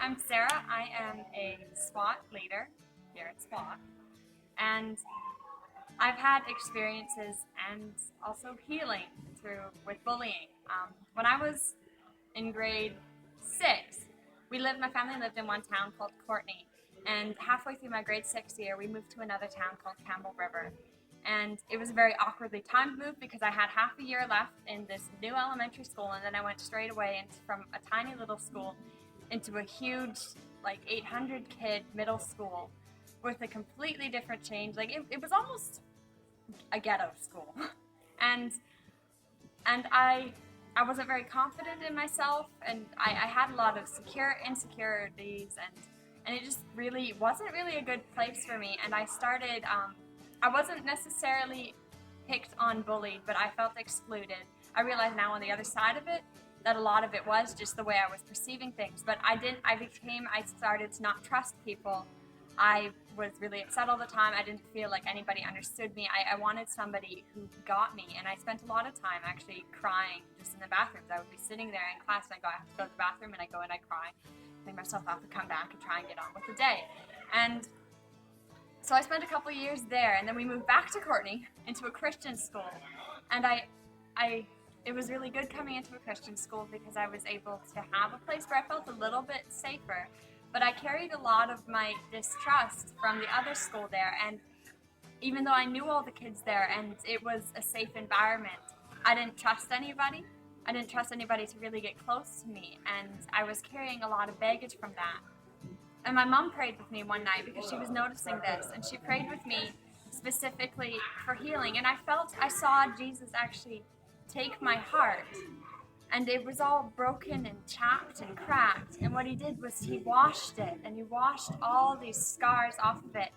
I'm Sarah. I am a SWAT leader here at SWAT, and I've had experiences and also healing with bullying. When I was in grade 6, my family lived in one town called Courtney, and halfway through my grade 6 year, we moved to another town called Campbell River. And it was a very awkwardly timed move because I had half a year left in this new elementary school, and then I went straight away from a tiny little school into a huge, like 800 kid middle school with a completely different change. Like it was almost a ghetto school. and I wasn't very confident in myself, and I had a lot of insecurities, and it just wasn't really a good place for me. And I started, I wasn't necessarily picked on, bullied, but I felt excluded. I realize now on the other side of it that a lot of it was just the way I was perceiving things. But I started to not trust people. I was really upset all the time. I didn't feel like anybody understood me. I wanted somebody who got me, and I spent a lot of time actually crying just in the bathrooms. I would be sitting there in class, and I have to go to the bathroom, and I go and I cry, make myself up and come back and try and get on with the day. And so I spent a couple of years there, and then we moved back to Courtney into a Christian school. And it was really good coming into a Christian school because I was able to have a place where I felt a little bit safer. But I carried a lot of my distrust from the other school there, and even though I knew all the kids there and it was a safe environment, I didn't trust anybody. I didn't trust anybody to really get close to me, and I was carrying a lot of baggage from that. And my mom prayed with me one night because she was noticing this, and she prayed with me specifically for healing. And I saw Jesus actually take my heart, and it was all broken and chapped and cracked. And what he did was he washed it, and he washed all these scars off of it,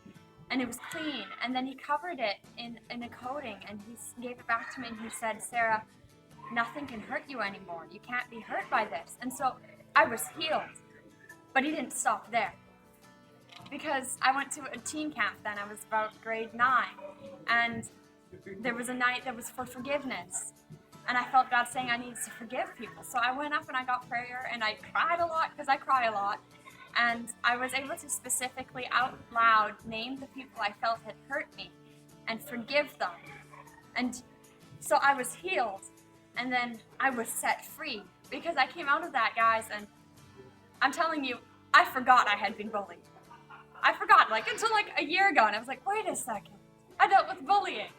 and it was clean. And then he covered it in a coating, and he gave it back to me, and he said, "Sarah, nothing can hurt you anymore. You can't be hurt by this." And so I was healed. But he didn't stop there, because I went to a teen camp then. I was about grade 9, and there was a night that was for forgiveness, and I felt God saying I needed to forgive people. So I went up and I got prayer, and I cried a lot because I cry a lot, and I was able to specifically out loud name the people I felt had hurt me and forgive them. And so I was healed, and then I was set free because I came out of that, guys, and I'm telling you, I forgot I had been bullied. I forgot, until a year ago, and I was like, wait a second, I dealt with bullying.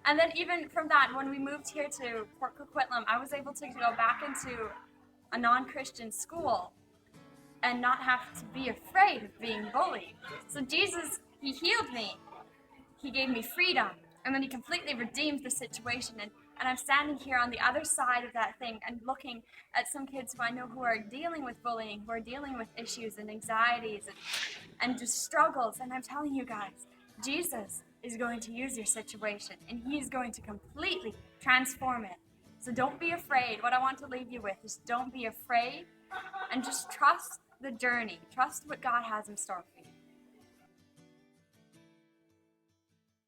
And then even from that, when we moved here to Port Coquitlam, I was able to go back into a non-Christian school and not have to be afraid of being bullied. So Jesus, he healed me. He gave me freedom, and then he completely redeemed the situation. And I'm standing here on the other side of that thing and looking at some kids who I know who are dealing with bullying, who are dealing with issues and anxieties and just struggles. And I'm telling you guys, Jesus is going to use your situation, and he's going to completely transform it. So don't be afraid. What I want to leave you with is don't be afraid, and just trust the journey. Trust what God has in store for you.